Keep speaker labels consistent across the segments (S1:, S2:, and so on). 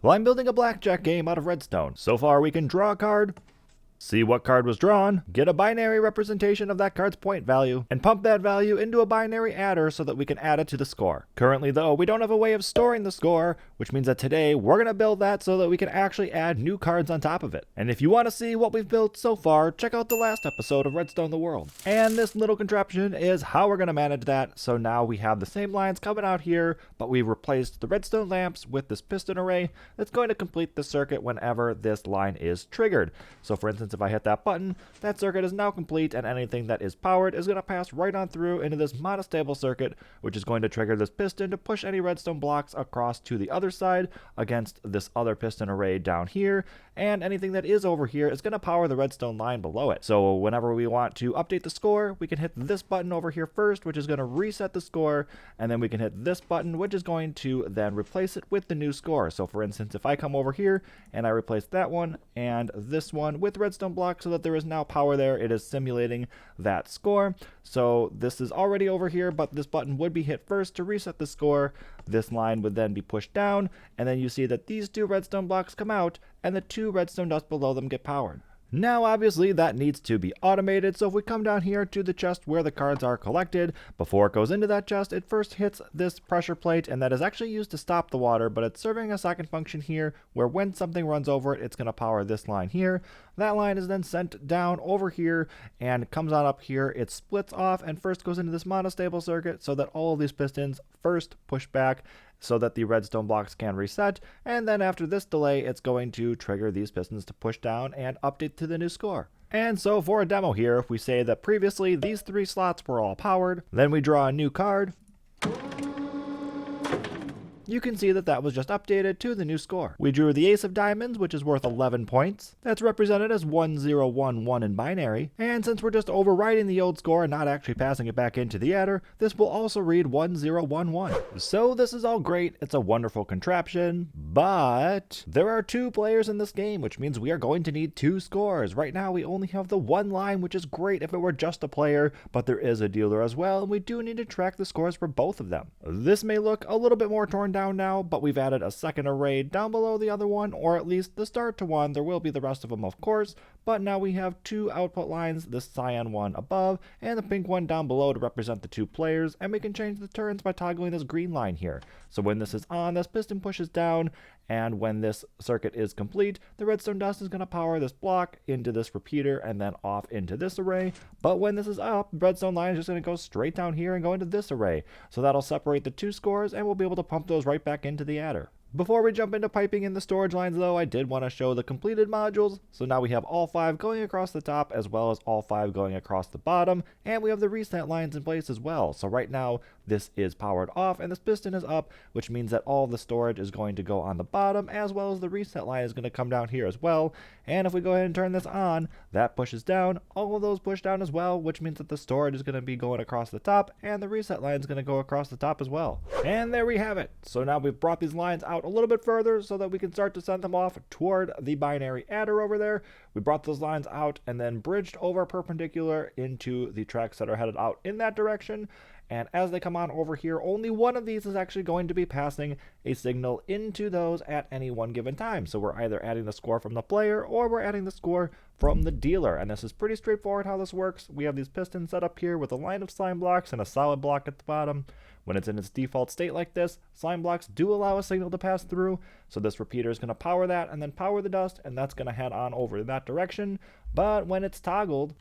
S1: Well, I'm building a blackjack game out of redstone. So far we can draw a card, see what card was drawn, get a binary representation of that card's point value, and pump that value into a binary adder so that we can add it to the score. Currently though, we don't have a way of storing the score, which means that today we're going to build that so that we can actually add new cards on top of it. And if you want to see what we've built so far, check out the last episode of Redstone the World. And this little contraption is how we're going to manage that. So now we have the same lines coming out here, but we've replaced the redstone lamps with this piston array that's going to complete the circuit whenever this line is triggered. So for instance, if I hit that button, that circuit is now complete, and anything that is powered is going to pass right on through into this monostable circuit, which is going to trigger this piston to push any redstone blocks across to the other side against this other piston array down here, and anything that is over here is going to power the redstone line below it. So whenever we want to update the score, we can hit this button over here first, which is going to reset the score, and then we can hit this button, which is going to then replace it with the new score. So for instance, if I come over here and I replace that one and this one with redstone blocks so that there is now power there, it is simulating that score. So this is already over here, but this button would be hit first to reset the score. This line would then be pushed down, and then you see that these two redstone blocks come out and the two redstone dust below them get powered. Now obviously that needs to be automated, so if we come down here to the chest where the cards are collected, before it goes into that chest it first hits this pressure plate, and that is actually used to stop the water, but it's serving a second function here where when something runs over it, it's going to power this line here. That line is then sent down over here and comes on up here. It splits off and first goes into this monostable circuit so that all of these pistons first push back so that the redstone blocks can reset, and then after this delay it's going to trigger these pistons to push down and update to the new score. And so for a demo here, if we say that previously these three slots were all powered, then we draw a new card, you can see that that was just updated to the new score. We drew the ace of diamonds, which is worth 11 points. That's represented as 1011 in binary. And since we're just overwriting the old score and not actually passing it back into the adder, this will also read 1011. So this is all great. It's a wonderful contraption, but there are two players in this game, which means we are going to need two scores. Right now we only have the one line, which is great if it were just a player, but there is a dealer as well, and we do need to track the scores for both of them. This may look a little bit more torn down now, but we've added a second array down below the other one, or at least the start to one. There will be the rest of them, of course, but now we have two output lines, this cyan one above and the pink one down below to represent the two players, and we can change the turns by toggling this green line here. So when this is on, this piston pushes down, and when this circuit is complete, the redstone dust is going to power this block into this repeater and then off into this array. But when this is up, the redstone line is just going to go straight down here and go into this array. So that'll separate the two scores, and we'll be able to pump those right back into the adder. Before we jump into piping in the storage lines though, I did want to show the completed modules. So now we have all 5 going across the top as well as all 5 going across the bottom, and we have the reset lines in place as well. So right now this is powered off and this piston is up, which means that all the storage is going to go on the bottom as well as the reset line is going to come down here as well. And if we go ahead and turn this on, that pushes down, all of those push down as well, which means that the storage is going to be going across the top and the reset line is going to go across the top as well. And there we have it. So now we've brought these lines out a little bit further so that we can start to send them off toward the binary adder over there. We brought those lines out and then bridged over perpendicular into the tracks that are headed out in that direction. And as they come on over here, only one of these is actually going to be passing a signal into those at any one given time. So we're either adding the score from the player or we're adding the score from the dealer. And this is pretty straightforward how this works. We have these pistons set up here with a line of slime blocks and a solid block at the bottom. When it's in its default state like this, slime blocks do allow a signal to pass through. So this repeater is going to power that and then power the dust, and that's going to head on over that direction. But when it's toggled,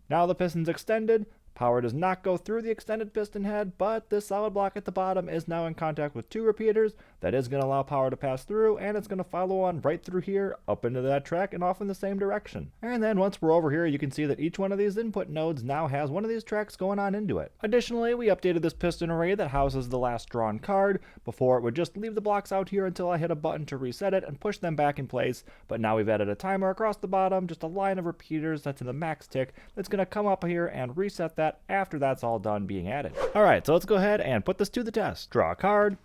S1: now the piston's extended. Power does not go through the extended piston head, but this solid block at the bottom is now in contact with two repeaters. That is going to allow power to pass through, and it's going to follow on right through here, up into that track, and off in the same direction. And then once we're over here, you can see that each one of these input nodes now has one of these tracks going on into it. Additionally, we updated this piston array that houses the last drawn card. Before, it would just leave the blocks out here until I hit a button to reset it and push them back in place, but now we've added a timer across the bottom, just a line of repeaters that's in the max tick that's going to come up here and reset that after that's all done being added. Alright, so let's go ahead and put this to the test. Draw a card.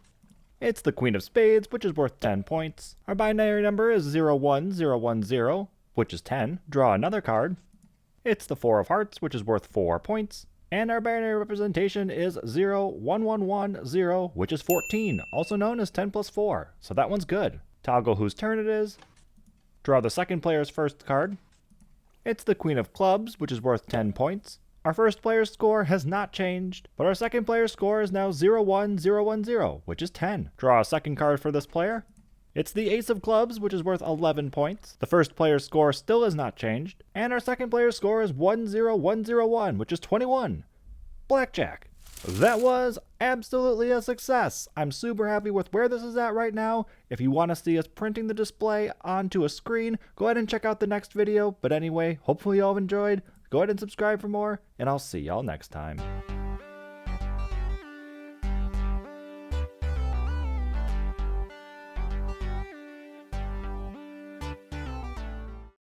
S1: It's the Queen of Spades, which is worth 10 points. Our binary number is 01010, which is 10. Draw another card. It's the Four of Hearts, which is worth 4 points. And our binary representation is 01110, which is 14, also known as 10 plus 4. So that one's good. Toggle whose turn it is. Draw the second player's first card. It's the Queen of Clubs, which is worth 10 points. Our first player's score has not changed, but our second player's score is now 0-1-0-1-0, which is 10. Draw a second card for this player. It's the Ace of Clubs, which is worth 11 points. The first player's score still has not changed, and our second player's score is 1-0-1-0-1, which is 21. Blackjack. That was absolutely a success. I'm super happy with where this is at right now. If you want to see us printing the display onto a screen, go ahead and check out the next video. But anyway, hopefully y'all have enjoyed. Go ahead and subscribe for more, and I'll see y'all next time.